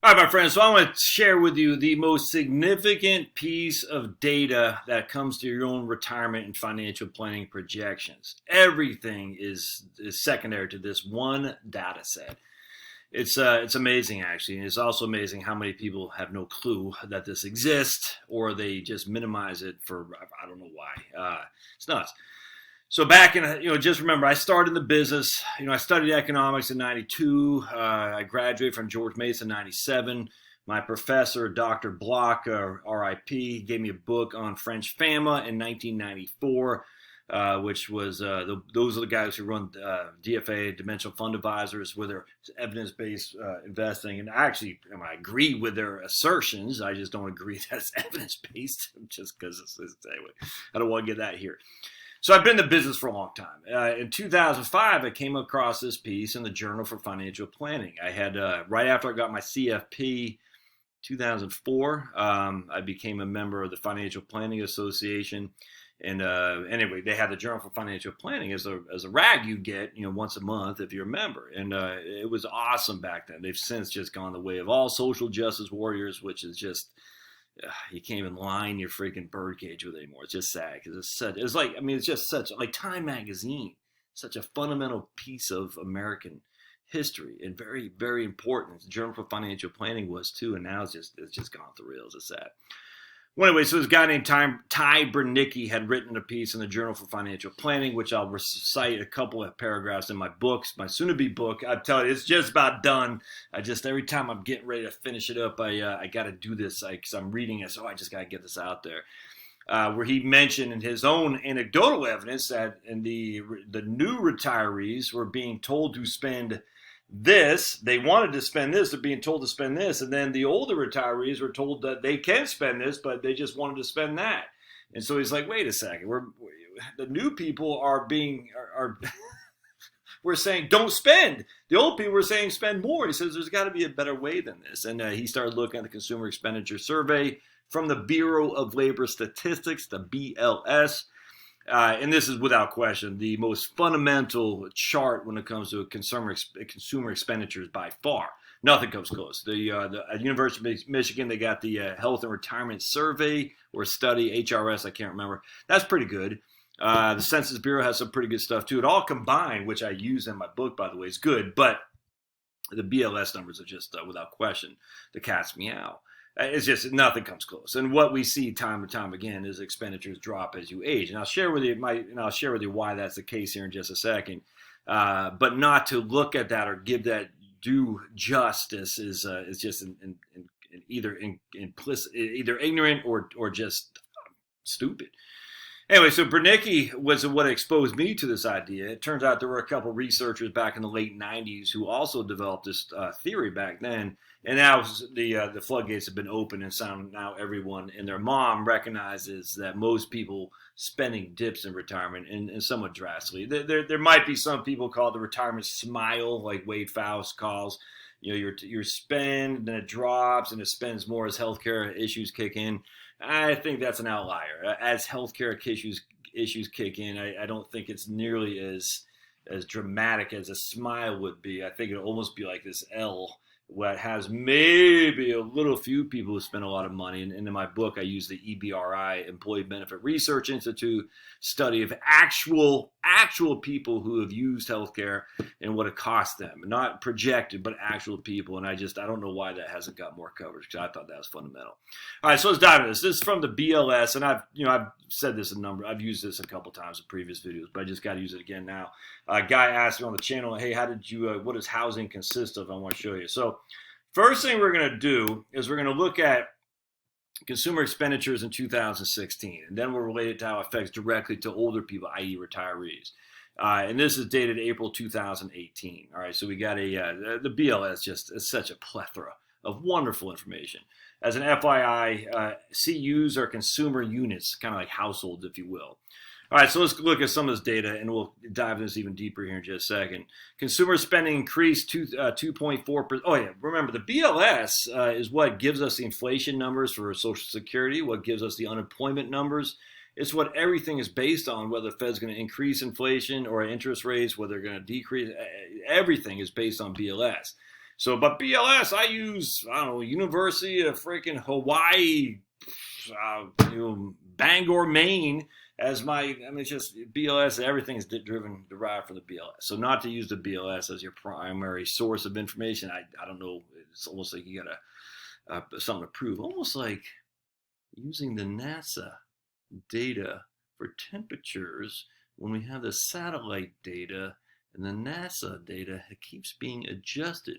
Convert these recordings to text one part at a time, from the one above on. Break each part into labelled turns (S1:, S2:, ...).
S1: All right, my friends, so I want to share with you the most significant piece of data that comes to your own retirement and financial planning projections. Everything is secondary to this one data set. It's amazing, actually, and it's also amazing how many people have no clue that this exists, or they just minimize it for I don't know why. It's nuts. So back in, just remember, I started in the business. I studied economics in '92. I graduated from George Mason in '97. My professor, Dr. Block, RIP, gave me a book on French FAMA in 1994, which was those are the guys who run DFA, Dimensional Fund Advisors, with their evidence-based investing. And I agree with their assertions. I just don't agree that it's evidence-based, just because anyway, I don't want to get that here. So I've been in the business for a long time. In 2005, I came across this piece in the Journal for Financial Planning. I had, right after I got my CFP, 2004, I became a member of the Financial Planning Association. And anyway, they had the Journal for Financial Planning as a rag you get, once a month if you're a member. And it was awesome back then. They've since just gone the way of all social justice warriors, which is just... you can't even line your freaking birdcage with it anymore. It's just sad because it's just such like Time Magazine, such a fundamental piece of American history and very, very important. The Journal for Financial Planning was too, and now it's just gone off the rails. It's sad. Well, anyway, so this guy named Ty Bernicki had written a piece in the Journal for Financial Planning, which I'll recite a couple of paragraphs in my books, my soon-to-be book. I'm telling you, it's just about done. Every time I'm getting ready to finish it up, I got to do this because I'm reading it, so I just got to get this out there. Where he mentioned in his own anecdotal evidence that the new retirees were being told to spend this, they wanted to spend this, they're being told to spend this, and then the older retirees were told that they can spend this, but they just wanted to spend that. And so he's like, wait a second, the new people are we're saying don't spend. The old people were saying spend more. He says there's got to be a better way than this. And he started looking at the Consumer Expenditure Survey from the Bureau of Labor Statistics, the BLS. And this is without question the most fundamental chart when it comes to consumer expenditures by far. Nothing comes close. The University of Michigan, they got the Health and Retirement Survey or Study, HRS, I can't remember. That's pretty good. The Census Bureau has some pretty good stuff too. It all combined, which I use in my book, by the way, is good. But the BLS numbers are just, without question, the cat's meow. It's just nothing comes close, and what we see time and time again is expenditures drop as you age. And I'll share with you why that's the case here in just a second. But not to look at that or give that due justice is just either implicit, either ignorant or just stupid. Anyway, so Bernicki was what exposed me to this idea. It turns out there were a couple of researchers back in the late 90s who also developed this theory back then. And now the floodgates have been open, and now everyone and their mom recognizes that most people spending dips in retirement and somewhat drastically. There might be some people called the retirement smile, like Wade Faust calls. Your spend, then it drops, and it spends more as healthcare issues kick in. I think that's an outlier. As healthcare issues kick in, I don't think it's nearly as dramatic as a smile would be. I think it'll almost be like this L, what has maybe a little few people who spend a lot of money. And in my book, I use the EBRI, Employee Benefit Research Institute study of actual people who have used healthcare and what it cost them. Not projected, but actual people. And I don't know why that hasn't got more coverage, because I thought that was fundamental. All right, so let's dive into this. This is from the BLS, and I've said this I've used this a couple times in previous videos, but I just got to use it again now. A guy asked me on the channel, hey, what does housing consist of? I want to show you. So first thing we're going to do is we're going to look at consumer expenditures in 2016, and then we'll relate it to how it affects directly to older people, i.e. retirees. And this is dated April 2018. All right, so we got the BLS just is such a plethora of wonderful information. As an FYI, CUs are consumer units, kind of like households, if you will. All right, so let's look at some of this data, and we'll dive into this even deeper here in just a second. Consumer spending increased 2.4%. Oh, yeah, remember, the BLS is what gives us the inflation numbers for Social Security, what gives us the unemployment numbers. It's what everything is based on, whether the Fed's going to increase inflation or interest rates, whether they're going to decrease. Everything is based on BLS. So, but BLS, I use, I don't know, University of freaking Hawaii, Bangor, Maine as my, I mean, it's just BLS, everything is derived from the BLS. So not to use the BLS as your primary source of information, I don't know, it's almost like you got something to prove. Almost like using the NASA data for temperatures when we have the satellite data and the NASA data, it keeps being adjusted.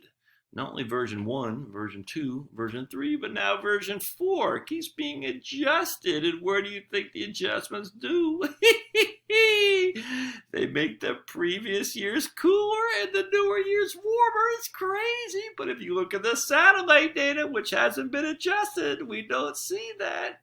S1: Not only version 1, version 2, version 3, but now version 4 keeps being adjusted. And where do you think the adjustments do? They make the previous years cooler and the newer years warmer. It's crazy. But if you look at the satellite data, which hasn't been adjusted, we don't see that.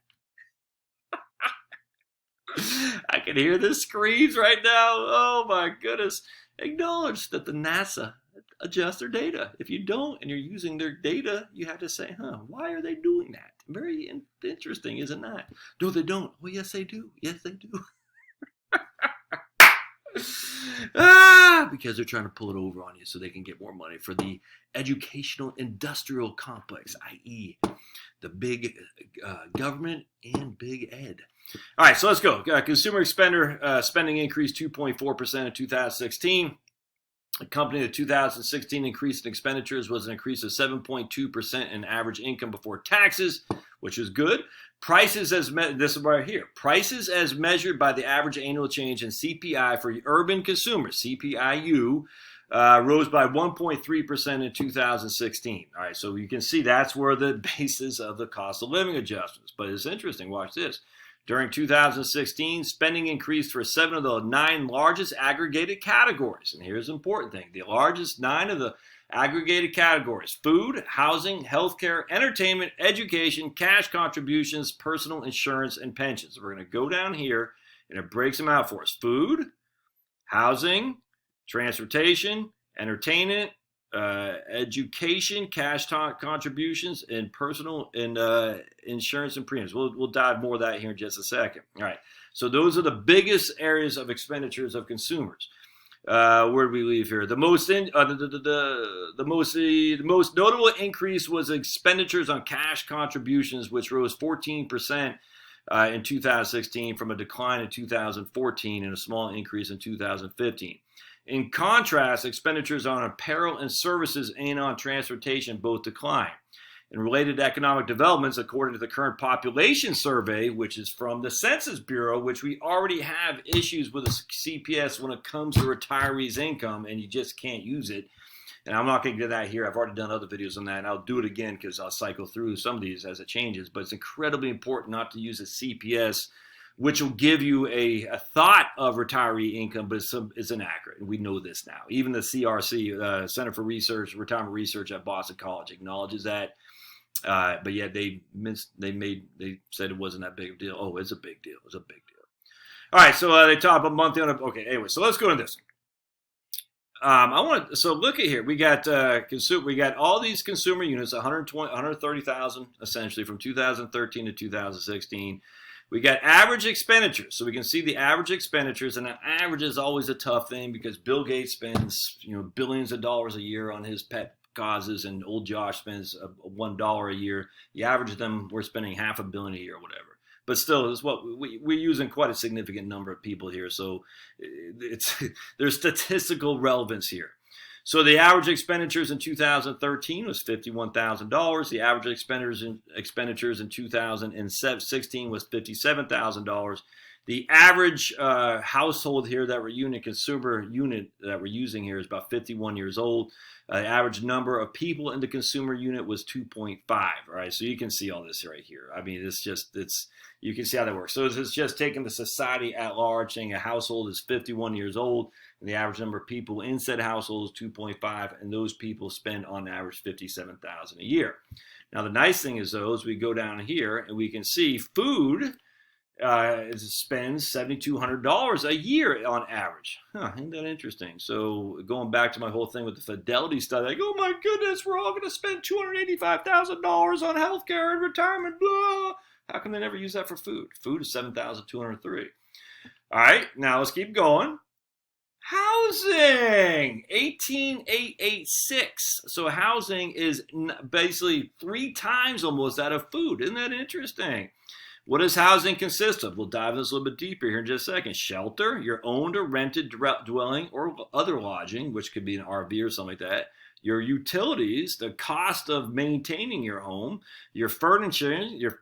S1: I can hear the screams right now. Oh my goodness. Acknowledge that the NASA adjusts their data. If you don't and you're using their data, you have to say, why are they doing that? Very interesting, is it not? No, they don't. Well, yes, they do. Yes, they do. Because they're trying to pull it over on you so they can get more money for the educational industrial complex, i.e. the big government and big ed. All right, so let's go. Consumer spending increased 2.4% in 2016. Accompanying the 2016 increase in expenditures was an increase of 7.2% in average income before taxes, which is good. Prices this is right here. Prices as measured by the average annual change in CPI for urban consumers, CPIU, rose by 1.3% in 2016. All right, so you can see that's where the basis of the cost of living adjustments. But it's interesting. Watch this. During 2016, spending increased for 7 of the 9 largest aggregated categories. And here's the important thing. The largest 9 of the aggregated categories: food, housing, healthcare, entertainment, education, cash contributions, personal insurance, and pensions. We're going to go down here, and it breaks them out for us. Food, housing, transportation, entertainment, education, cash contributions, and personal and insurance and premiums. We'll dive more of that here in just a second. All right. So those are the biggest areas of expenditures of consumers. Where do we leave here? The most notable increase was expenditures on cash contributions, which rose 14% in 2016 from a decline in 2014 and a small increase in 2015. In contrast, expenditures on apparel and services and on transportation both decline. And related economic developments, according to the current population survey, which is from the Census Bureau, which we already have issues with the CPS when it comes to retirees' income, and you just can't use it. And I'm not going to get that here. I've already done other videos on that, and I'll do it again because I'll cycle through some of these as it changes. But it's incredibly important not to use a CPS, which will give you a thought of retiree income, but it's inaccurate. And we know this now. Even the CRC, Center for Retirement Research at Boston College, acknowledges that. But yet they said it wasn't that big of a deal. Oh, it's a big deal. It's a big deal. All right, so they talk about monthly on. Okay, anyway, so let's go into this. So look at here. We got we got all these consumer units, 130,000 essentially from 2013 to 2016. We got average expenditures, so we can see the average expenditures, and the average is always a tough thing because Bill Gates spends billions of dollars a year on his pet causes, and old Josh spends $1 a year. You average them, we're spending $500 million a year or whatever. But still, it's what we're using quite a significant number of people here, so there's statistical relevance here. So the average expenditures in 2013 was $51,000. The average expenditures in 2016 was $57,000. The average household here that consumer unit that we're using here is about 51 years old. The average number of people in the consumer unit was 2.5. All right, so you can see all this right here. I mean, you can see how that works. So it's just taking the society at large, saying a household is 51 years old, and the average number of people in said household is 2.5, and those people spend on average $57,000 a year. Now, the nice thing is, though, is we go down here and we can see food spends $7,200 a year on average. Ain't that interesting? So going back to my whole thing with the Fidelity study, like, oh my goodness, we're all going to spend $285,000 on healthcare and retirement, blah. How come they never use that for food? Food is $7,203. All right, now let's keep going. Housing, 18,886. So housing is basically 3 times almost that of food. Isn't that interesting? What does housing consist of? We'll dive in this a little bit deeper here in just a second. Shelter, your owned or rented dwelling or other lodging, which could be an RV or something like that. Your utilities, the cost of maintaining your home, your furniture, your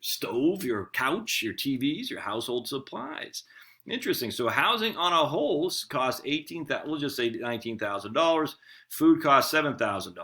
S1: stove, your couch, your TVs, your household supplies. Interesting. So housing on a whole costs we'll just say $19,000. Food costs $7,000.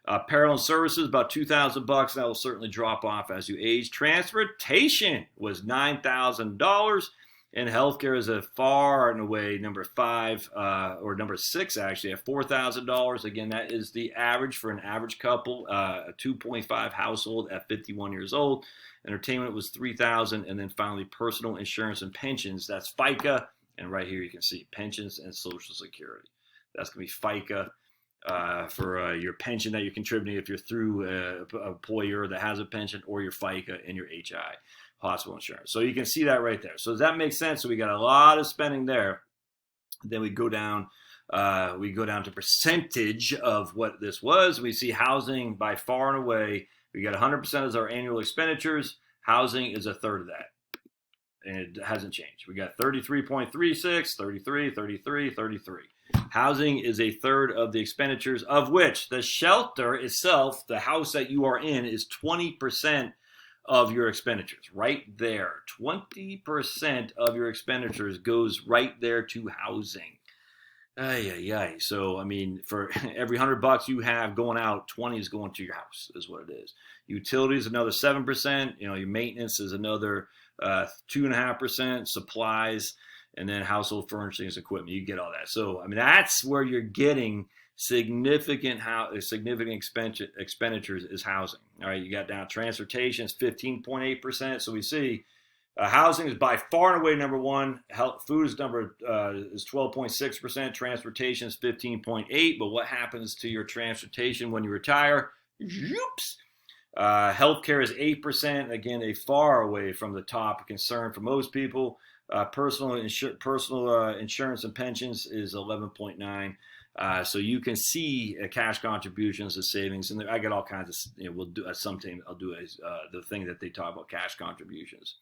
S1: Apparel and services about $2,000. That will certainly drop off as you age. Transportation was $9,000. And healthcare is a far and away number 5, or number 6 actually, at $4,000. Again, that is the average for an average couple, a 2.5 household at 51 years old. Entertainment was $3,000, and then finally personal insurance and pensions. That's FICA, and right here you can see pensions and Social Security. That's gonna be FICA for your pension that you're contributing if you're through an employer that has a pension, or your FICA and your HI. Hospital insurance. So you can see that right there. So does that make sense? So we got a lot of spending there. Then we go down to percentage of what this was. We see housing by far and away. We got 100% as our annual expenditures. Housing is a third of that. And it hasn't changed. We got 33.36, 33, 33, 33. Housing is a third of the expenditures, of which the shelter itself, the house that you are in, is 20% of your expenditures. Right there. 20% of your expenditures goes right there to housing. So, I mean, for every $100 you have going out, 20 is going to your house, is what it is. Utilities, another 7%. Your maintenance is another 2.5%. Supplies, and then household furnishings, equipment. You get all that. So, I mean, that's where you're getting significant expenditures is housing. All right, you got down transportation is 15.8%. So we see housing is by far and away number 1. Food is 12.6%. Transportation is 15.8%. But what happens to your transportation when you retire? Oops. Healthcare is 8%. Again, a far away from the top concern for most people. Personal insurance and pensions is 11.9%. So you can see cash contributions to savings, and I got all kinds of. We'll do sometime. I'll do the thing that they talk about cash contributions.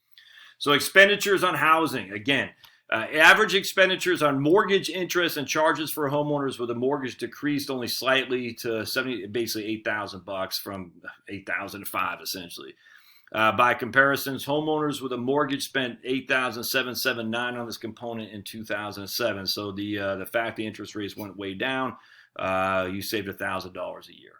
S1: So expenditures on housing again. Average expenditures on mortgage interest and charges for homeowners with a mortgage decreased only slightly to basically $8,000 from $8,000 to $5,000 essentially. By comparisons, homeowners with a mortgage spent $8,779 on this component in 2007. So the fact the interest rates went way down, you saved $1,000 a year.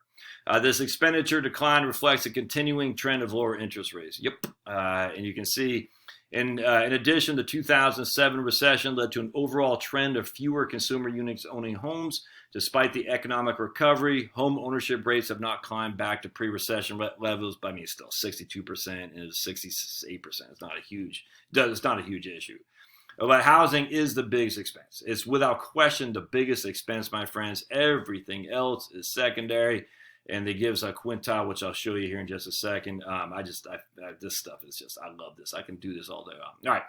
S1: This expenditure decline reflects a continuing trend of lower interest rates. Yep, and you can see. In addition, the 2007 recession led to an overall trend of fewer consumer units owning homes. Despite the economic recovery, home ownership rates have not climbed back to pre-recession levels. But I mean, still 62% and 68%. It's not a huge issue. But housing is the biggest expense. It's without question the biggest expense, my friends. Everything else is secondary. And they give us a quintile, which I'll show you here in just a second. This stuff is just, I love this. I can do this all day long. All right,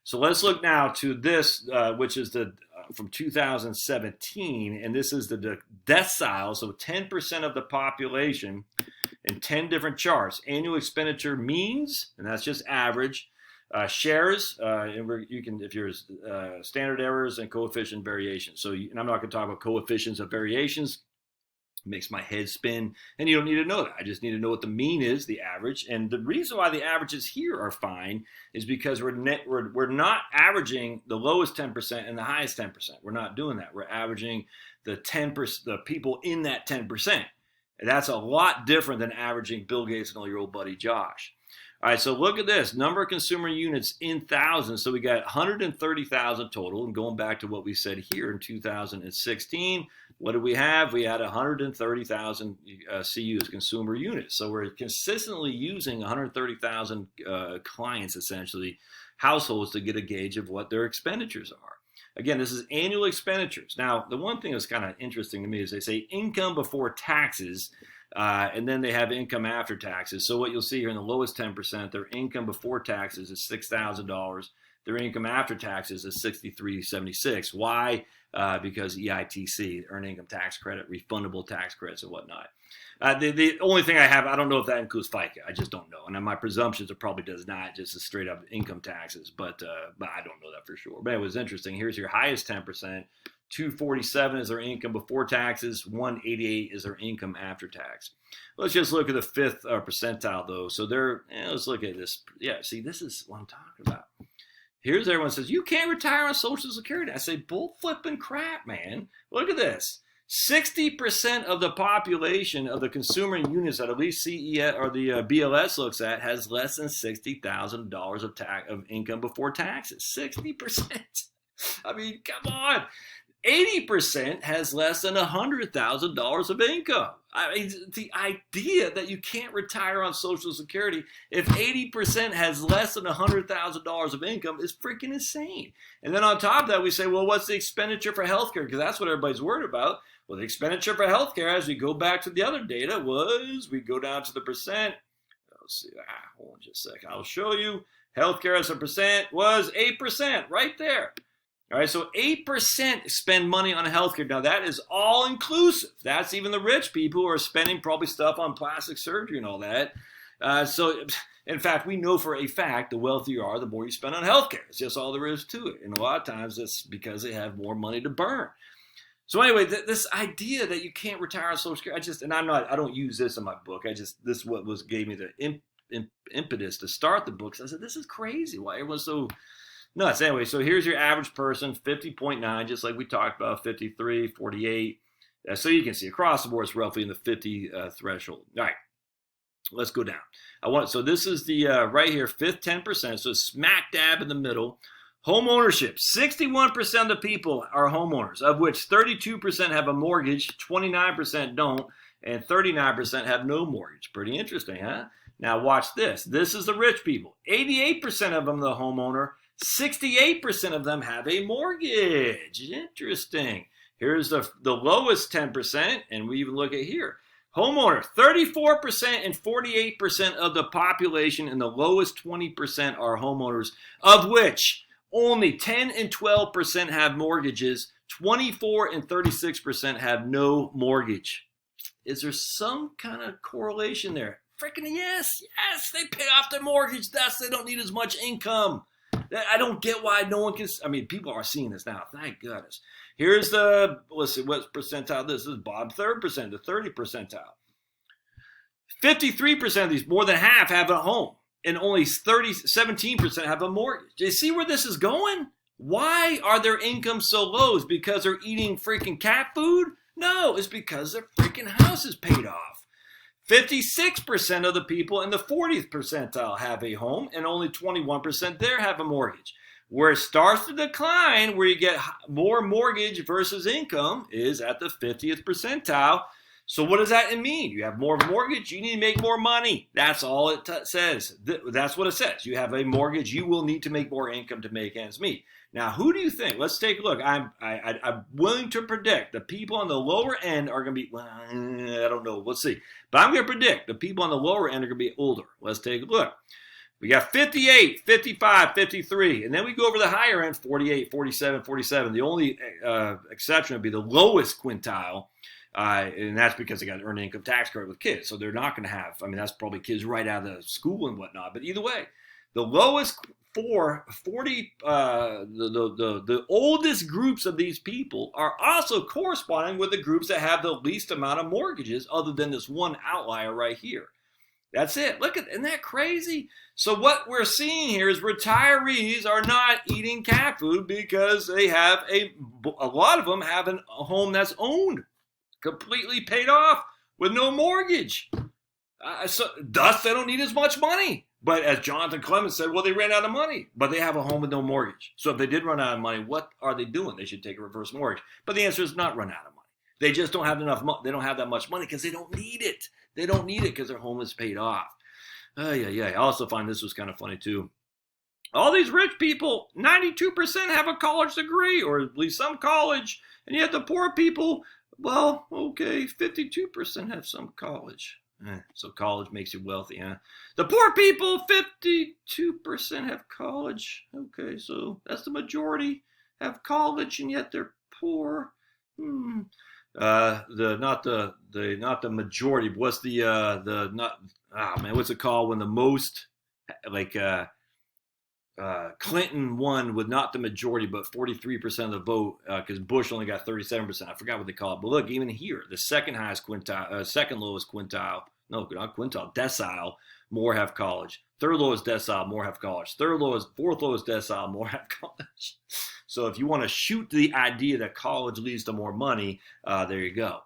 S1: so let's look now to this, which is from 2017, and this is the decile, so 10% of the population in 10 different charts. Annual expenditure means, and that's just average. Shares, and you can, if you're standard errors and coefficient variations. And I'm not going to talk about coefficients of variations. Makes my head spin, and you don't need to know that. I just need to know what the mean is, the average. And the reason why the averages here are fine is because we're not averaging the lowest 10% and the highest 10%. We're not doing that. We're averaging the 10%, the people in that 10%. And that's a lot different than averaging Bill Gates and all your old buddy Josh. All right, so look at this. Number of consumer units in thousands. So we got 130,000 total. And going back to what we said here in 2016, what did we have? We had 130,000 CUs, consumer units. So we're consistently using 130,000 clients, essentially, households, to get a gauge of what their expenditures are. Again, this is annual expenditures. Now, the one thing that's kind of interesting to me is they say income before taxes, and then they have income after taxes. So what you'll see here in the lowest 10%, their income before taxes is $6,000. their income after taxes is $63.76. Why? Because EITC, earned income tax credit, refundable tax credits and whatnot. The only thing I have, I don't know if that includes FICA. I just don't know. And my presumptions it probably does not, just a straight up income taxes. But I don't know that for sure. But it was interesting. Here's your highest 10%. 247 is their income before taxes. 188 is their income after tax. Let's just look at the fifth percentile, though. So let's look at this. Yeah, see, this is what I'm talking about. Here's everyone says, you can't retire on Social Security. I say, bull flipping crap, man. Look at this. 60% of the population of the consumer units that at least CES or the BLS looks at has less than $60,000 of income before taxes. 60%. I mean, come on. 80% has less than $100,000 of income. I mean, the idea that you can't retire on Social Security if 80% has less than $100,000 of income is freaking insane. And then on top of that, we say, well, what's the expenditure for healthcare? Because that's what everybody's worried about. Well, the expenditure for healthcare, as we go back to the other data, we go down to the percent. Let's see. Hold on just a second. I'll show you. Healthcare as a percent was 8%, right there. All right, so 8% spend money on healthcare. Now, that is all inclusive. That's even the rich people who are spending probably stuff on plastic surgery and all that. So, in fact, we know for a fact the wealthier you are, the more you spend on healthcare. It's just all there is to it. And a lot of times it's because they have more money to burn. So anyway, this idea that you can't retire on Social Security, I don't use this in my book. This is what gave me the impetus to start the book. So I said, this is crazy. Why everyone's so nuts? Anyway, so here's your average person, 50.9, just like we talked about, 53, 48. So you can see across the board, it's roughly in the 50 threshold. All right, let's go down. So this is the right here, fifth 10%. So smack dab in the middle. Home ownership, 61% of the people are homeowners, of which 32% have a mortgage, 29% don't, and 39% have no mortgage. Pretty interesting, huh? Now watch this. This is the rich people. 88% of them, the homeowner. 68% of them have a mortgage. Interesting. Here's the lowest 10%, and we even look at here. Homeowner, 34% and 48% of the population, and the lowest 20% are homeowners, of which only 10 and 12% have mortgages. 24 and 36% have no mortgage. Is there some kind of correlation there? Freaking yes, they pay off their mortgage. They don't need as much income. I don't get why no one can. I mean, people are seeing this now. Thank goodness. Here's let's see, what percentile this is. Bob, 3rd, the 30 percentile. 53% of these, more than half, have a home. And only 17% have a mortgage. Do you see where this is going? Why are their incomes so low? Is it because they're eating freaking cat food? No, it's because their freaking house is paid off. 56% of the people in the 40th percentile have a home, and only 21% there have a mortgage. Where it starts to decline, where you get more mortgage versus income, is at the 50th percentile. So what does that mean? You have more mortgage, you need to make more money. That's all it says. That's what it says. You have a mortgage, you will need to make more income to make ends meet. Now, who do you think? Let's take a look. I'm willing to predict the people on the lower end are going to be, well, I don't know. Let's see. But I'm going to predict the people on the lower end are going to be older. Let's take a look. We got 58, 55, 53. And then we go over the higher end, 48, 47, 47. The only exception would be the lowest quintile. And that's because they got an earned income tax credit with kids. So they're not going to have, that's probably kids right out of school and whatnot. But either way, the lowest the oldest groups of these people are also corresponding with the groups that have the least amount of mortgages, other than this one outlier right here. That's it. Isn't that crazy? So what we're seeing here is retirees are not eating cat food because they have a lot of them have a home that's owned, completely paid off with no mortgage. Thus, they don't need as much money. But as Jonathan Clemens said, well, they ran out of money, but they have a home with no mortgage. So if they did run out of money, what are they doing? They should take a reverse mortgage. But the answer is not run out of money. They just don't have enough money. They don't have that much money because they don't need it. They don't need it because their home is paid off. I also find this was kind of funny too. All these rich people, 92% have a college degree, or at least some college. And yet the poor people, well, okay, 52% have some college. So college makes you wealthy, huh? The poor people, 52% have college. Okay, so that's the majority have college, and yet they're poor. Not the majority. But what's the not? Ah, man, what's it called when the most like Clinton won with not the majority, but 43% of the vote because Bush only got 37%. I forgot what they call it. But look, even here, the second highest quintile, second lowest quintile, no, not quintile, decile, more have college. Third lowest decile, more have college. Fourth lowest decile, more have college. So if you want to shoot the idea that college leads to more money, there you go.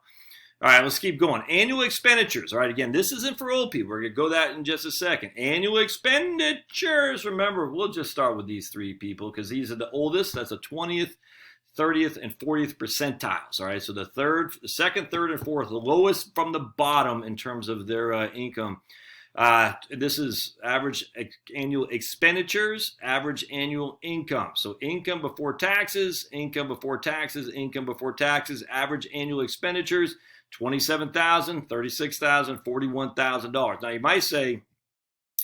S1: All right, let's keep going. Annual expenditures. All right, again, this isn't for old people. We're going to go that in just a second. Annual expenditures. Remember, we'll just start with these three people because these are the oldest. That's the 20th, 30th, and 40th percentiles. All right, so the second, third, and fourth, the lowest from the bottom in terms of their income. This is average annual expenditures, average annual income. So income before taxes, income before taxes, income before taxes, average annual expenditures. $27,000, $36,000, $41,000. Now you might say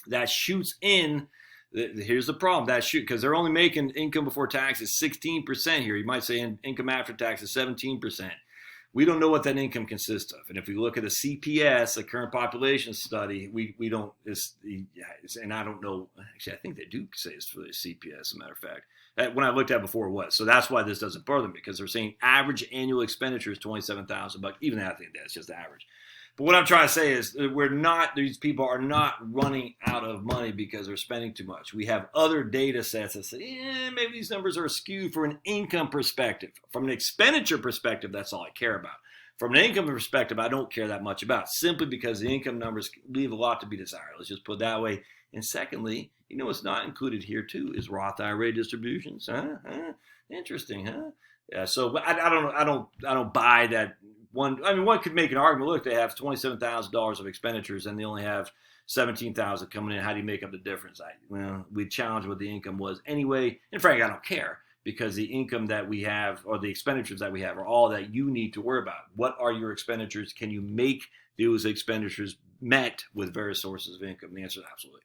S1: that shoots in. Here's the problem. That because they're only making income before taxes 16% here. You might say income after taxes 17%. We don't know what that income consists of. And if we look at a CPS, a current population study, we don't, and I don't know, actually, I think they do say it's for the CPS, as a matter of fact. When I looked at before, it was. So that's why this doesn't bother me, because they're saying average annual expenditure is $27,000. Even I think that's just average. But what I'm trying to say is these people are not running out of money because they're spending too much. We have other data sets that say, maybe these numbers are skewed from an income perspective. From an expenditure perspective, that's all I care about. From an income perspective, I don't care that much about, simply because the income numbers leave a lot to be desired. Let's just put it that way. And secondly, what's not included here too is Roth IRA distributions. Interesting, huh? Yeah. So I don't buy that. One could make an argument. Look, they have $27,000 of expenditures and they only have $17,000 coming in. How do you make up the difference? We challenged what the income was anyway. And frankly, I don't care, because the income that we have, or the expenditures that we have, are all that you need to worry about. What are your expenditures? Can you make those expenditures met with various sources of income? The answer is absolutely.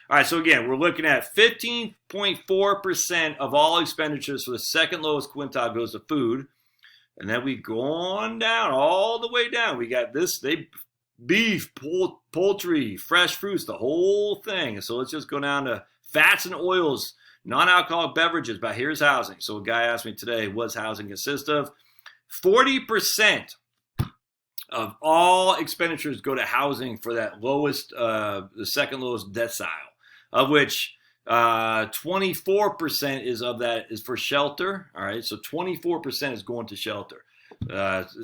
S1: All right, so again, we're looking at 15.4% of all expenditures for the second lowest quintile goes to food. And then we go on down, all the way down. We got beef, poultry, fresh fruits, the whole thing. So let's just go down to fats and oils, non-alcoholic beverages. But here's housing. So a guy asked me today, what does housing consist of? 40% of all expenditures go to housing for that lowest, the second lowest decile, of which 24% is for shelter. All right, so 24% is going to shelter. Let's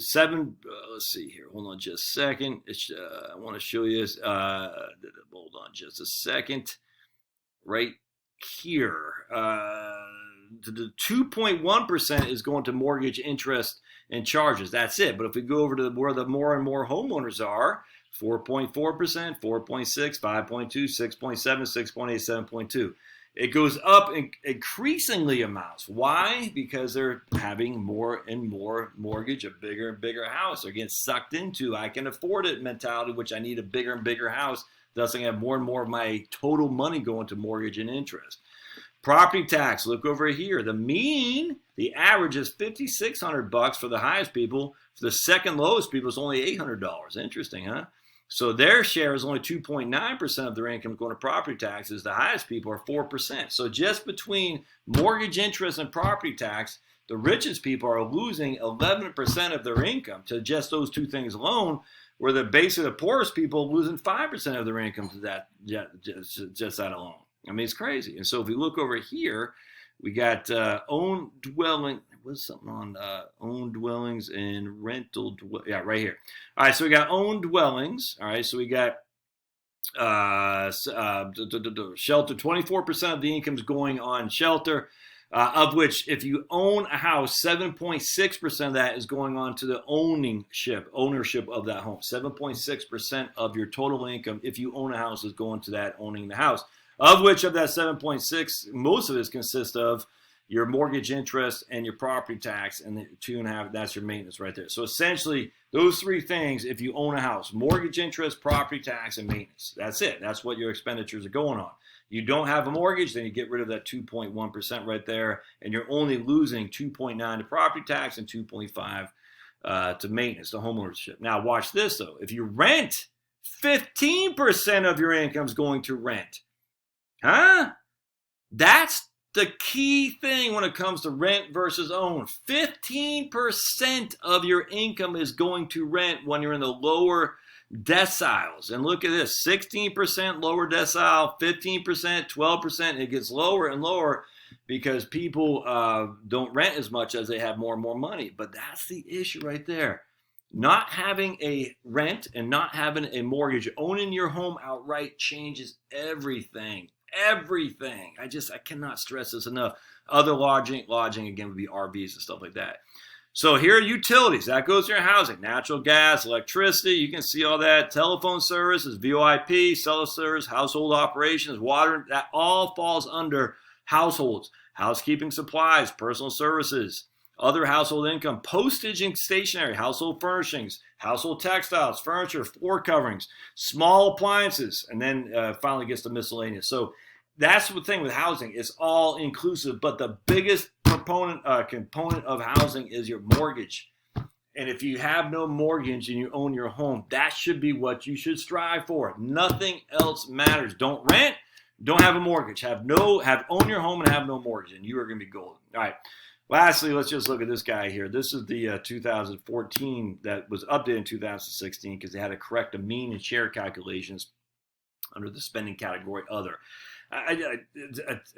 S1: see here. Hold on just a second. I want to show you this. Hold on just a second. Right here. The 2.1% is going to mortgage interest and charges. That's it. But if we go over to where the more and more homeowners are, 4.4%, 4.6, 5.2, 6.7, 6.8, 7.2. It goes up in increasingly amounts. Why? Because they're having more and more mortgage, a bigger and bigger house. They're getting sucked into, I can afford it mentality, which I need a bigger and bigger house. Thus, I have more and more of my total money going to mortgage and interest. Property tax, look over here. The average is $5,600 for the highest people. For the second lowest people, it's only $800. Interesting, huh? So their share is only 2.9% of their income going to property taxes. The highest people are 4%. So just between mortgage interest and property tax, the richest people are losing 11% of their income to just those two things alone, where the base of the poorest people are losing 5% of their income to that, just that alone. I mean, it's crazy. And so if we look over here, we got own dwelling. What's something on owned dwellings and rental? Yeah, right here. All right, so we got owned dwellings. All right, so we got shelter. 24% of the income is going on shelter, of which if you own a house, 7.6% of that is going on to the ownership of that home. 7.6% of your total income, if you own a house, is going to that owning the house. Of which, of that 7.6, most of it consists of your mortgage interest, and your property tax, and the 2.5, that's your maintenance right there. So essentially, those three things, if you own a house: mortgage interest, property tax, and maintenance. That's it. That's what your expenditures are going on. You don't have a mortgage, then you get rid of that 2.1% right there, and you're only losing 2.9 to property tax and 2.5 to maintenance, to homeownership. Now, watch this, though. If you rent, 15% of your income is going to rent. Huh? That's the key thing when it comes to rent versus own. 15% of your income is going to rent when you're in the lower deciles. And look at this: 16% lower decile, 15%, 12%. It gets lower and lower because people don't rent as much as they have more and more money. But that's the issue right there. Not having a rent and not having a mortgage, owning your home outright, changes everything. Everything. I cannot stress this enough. Other lodging again would be RVs and stuff like that. So here are utilities. That goes to your housing: natural gas, electricity. You can see all that. Telephone services, VoIP, cell service, household operations, water. That all falls under households. Housekeeping supplies, personal services, other household income, postage and stationery, household furnishings, household textiles, furniture, floor coverings, small appliances, and then finally gets to miscellaneous. So that's the thing with housing. It's all inclusive, but the biggest component of housing is your mortgage. And if you have no mortgage and you own your home, that should be what you should strive for. Nothing else matters. Don't rent, don't have a mortgage. Own your home and have no mortgage, and you are going to be golden. All right. Lastly, let's just look at this guy here. This is the 2014 that was updated in 2016 because they had to correct the mean and share calculations under the spending category other.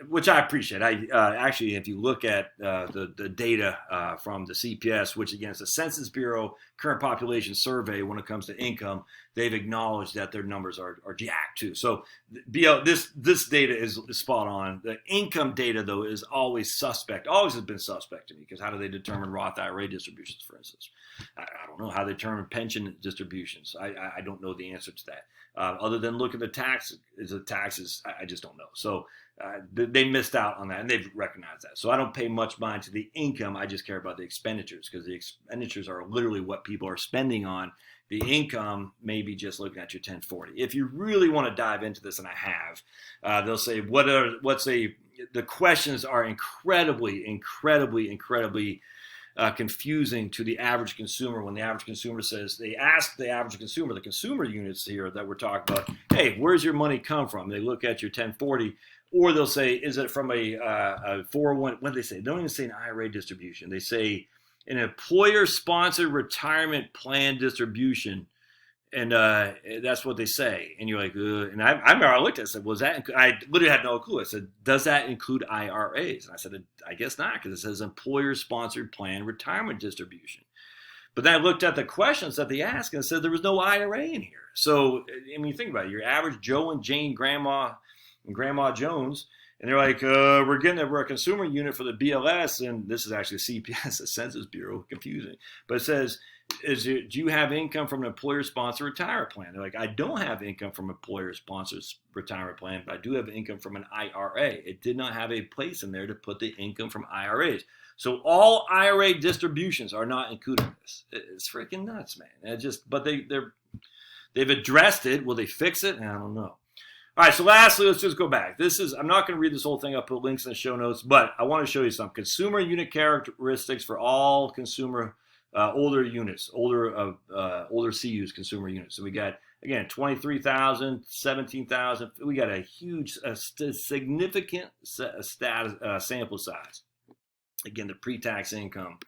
S1: Which I appreciate. Actually, if you look at the data from the CPS, which again is the Census Bureau current population survey, when it comes to income, they've acknowledged that their numbers are jacked too. So this data is spot on. The income data, though, is always suspect. Always has been suspect to me, because how do they determine Roth IRA distributions, for instance? I don't know how they determine pension distributions. I don't know the answer to that. Other than look at the taxes, I just don't know. So they missed out on that, and they've recognized that. So I don't pay much mind to the income. I just care about the expenditures, because the expenditures are literally what people are spending on. The income may be just looking at your 1040. If you really want to dive into this, and I have, they'll say, the questions are incredibly confusing to the average consumer. When the average consumer says, they ask the average consumer, the consumer units here that we're talking about, hey, where's your money come from? They look at your 1040, or they'll say, is it from a 401? What do they say? They don't even say an IRA distribution. They say an employer-sponsored retirement plan distribution. And that's what they say. And you're like, and I remember I looked at it and said, I literally had no clue. I said, does that include IRAs? And I said, I guess not, because it says employer-sponsored plan retirement distribution. But then I looked at the questions that they asked, and it said there was no IRA in here. So, I mean, think about it. Your average Joe and Jane Grandma and Grandma Jones, and they're like, we're a consumer unit for the BLS, and this is actually a CPS, a Census Bureau, confusing. But it says, do you have income from an employer-sponsored retirement plan? They're like, I don't have income from an employer-sponsored retirement plan, but I do have income from an IRA. It did not have a place in there to put the income from IRAs. So all IRA distributions are not included in this. It's freaking nuts, man. But they've addressed it. Will they fix it? I don't know. All right, so lastly, let's just go back. I'm not going to read this whole thing. I'll put links in the show notes, but I want to show you some consumer unit characteristics for all consumer older units, older CUs, consumer units. So we got, again, 23,000, 17,000. We got a huge, significant sample size. Again, the pre-tax income.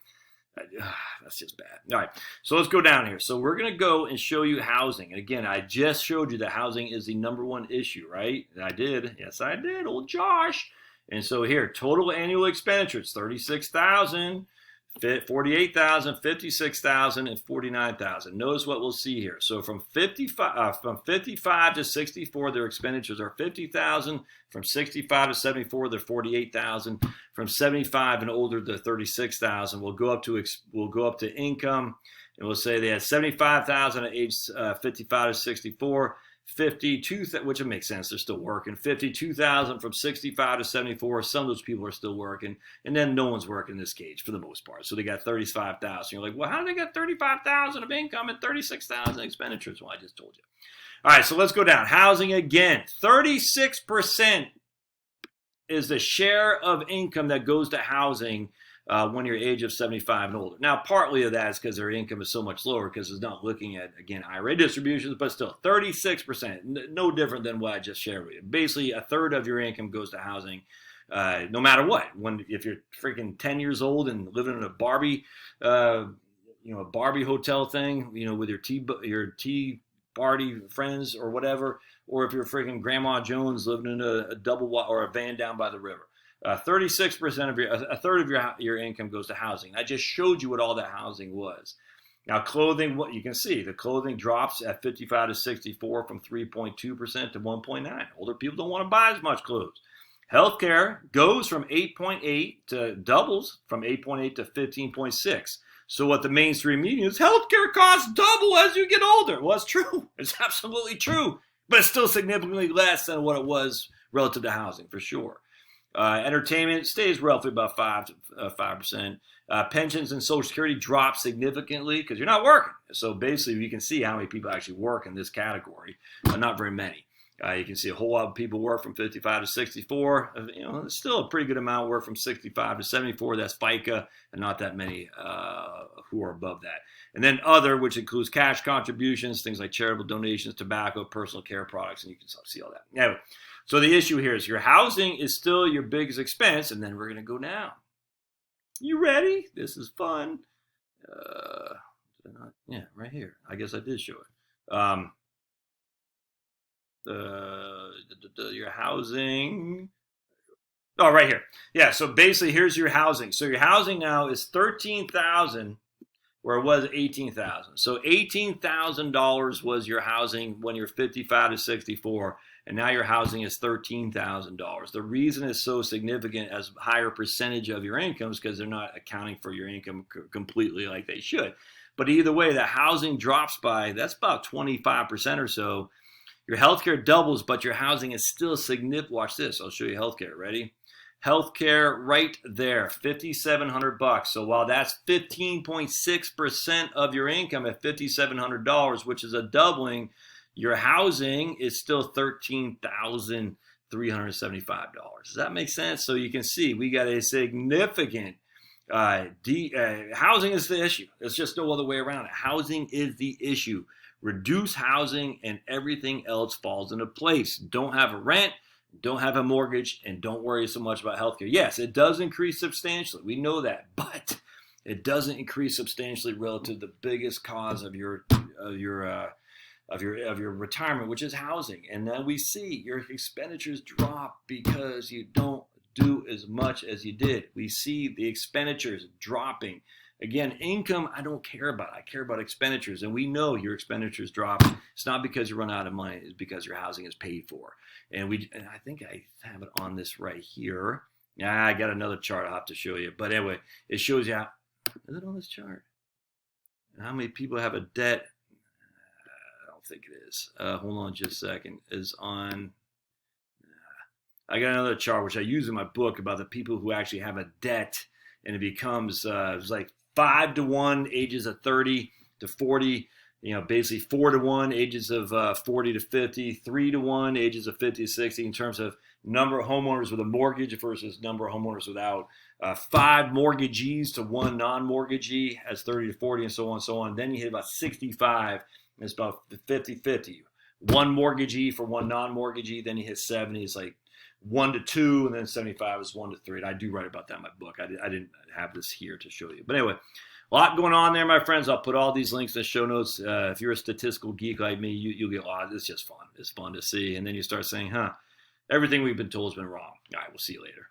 S1: That's just bad. All right, so let's go down here. So we're going to go and show you housing. And again, I just showed you that housing is the number one issue, right? And I did. Yes, I did. Old Josh. And so here, total annual expenditures, 36,000. 48,000, 56,000, and 49,000. Notice what we'll see here. So from 55 to 64, their expenditures are 50,000. From 65 to 74, they're 48,000. From 75 and older, they're 36,000. We'll go up to income, and we'll say they had 75,000 at age 55 to 64. 52, which would make sense, they're still working. 52,000 from 65 to 74. Some of those people are still working, and then no one's working this cage for the most part. So they got 35,000. You're like, well, how do they get 35,000 of income and 36,000 expenditures? Well, I just told you. All right, so let's go down. Housing again. 36% is the share of income that goes to housing when you're age of 75 and older. Now, partly of that is because their income is so much lower because it's not looking at, again, IRA distributions, but still 36%, no different than what I just shared with you. Basically, a third of your income goes to housing, no matter what. If you're freaking 10 years old and living in a Barbie, a Barbie hotel thing, with your tea party friends or whatever, or if you're freaking Grandma Jones living in a double or a van down by the river. 36% of a third of your income goes to housing. I just showed you what all that housing was. Now, clothing, what you can see, the clothing drops at 55 to 64 from 3.2% to 1.9. Older people don't want to buy as much clothes. Healthcare goes from 8.8 to doubles from 8.8 to 15.6. So what the mainstream media is, healthcare costs double as you get older. Well, it's true. It's absolutely true. But it's still significantly less than what it was relative to housing, for sure. Entertainment stays roughly about 5%. Pensions and Social Security drop significantly because you're not working. So basically, you can see how many people actually work in this category. Not very many. You can see a whole lot of people work from 55 to 64. There's still a pretty good amount work from 65 to 74. That's FICA, and not that many who are above that. And then other, which includes cash contributions, things like charitable donations, tobacco, personal care products, and you can see all that. Anyway, so the issue here is your housing is still your biggest expense, and then we're going to go down. You ready? This is fun. Yeah, right here. I guess I did show it. Your housing. Oh, right here. Yeah, so basically here's your housing. So your housing now is $13,000 where it was $18,000. So $18,000 was your housing when you're 55 to 64, and now your housing is $13,000. The reason it's so significant as a higher percentage of your income is because they're not accounting for your income completely like they should. But either way, the housing drops by, that's about 25% or so. Your healthcare doubles, but your housing is still significant. Watch this. I'll show you healthcare. Ready? Healthcare right there, $5,700. So while that's 15.6% of your income at $5,700, which is a doubling, your housing is still $13,375. Does that make sense? So you can see we got a significant housing is the issue. There's just no other way around it. Housing is the issue. Reduce housing and everything else falls into place. Don't have a rent, don't have a mortgage, and don't worry so much about healthcare. Yes, it does increase substantially. We know that, but it doesn't increase substantially relative to the biggest cause of your retirement, which is housing. And then we see your expenditures drop because you don't do as much as you did. We see the expenditures dropping. Again, income, I don't care about. I care about expenditures. And we know your expenditures drop. It's not because you run out of money. It's because your housing is paid for. And I think I have it on this right here. I got another chart I'll have to show you. But anyway, it shows you how. Is it on this chart? How many people have a debt? I don't think it is. Hold on just a second. Is on. I got another chart, which I use in my book, about the people who actually have a debt. And it becomes it's like 5 to 1 ages of 30 to 40, basically 4 to 1 ages of 40 to 50, 3 to 1 ages of 50 to 60 in terms of number of homeowners with a mortgage versus number of homeowners without. 5 mortgagees to 1 non-mortgagee as 30 to 40 and so on and so on. Then you hit about 65, and it's about 50-50. 1 mortgagee for 1 non-mortgagee, then you hit 70, it's like 1 to 2, and then 75 is 1 to 3. And I do write about that in my book. I didn't have this here to show you. But anyway, a lot going on there, my friends. I'll put all these links in the show notes. If you're a statistical geek like me, you'll get a lot. It's just fun. It's fun to see. And then you start saying, everything we've been told has been wrong. All right, we'll see you later.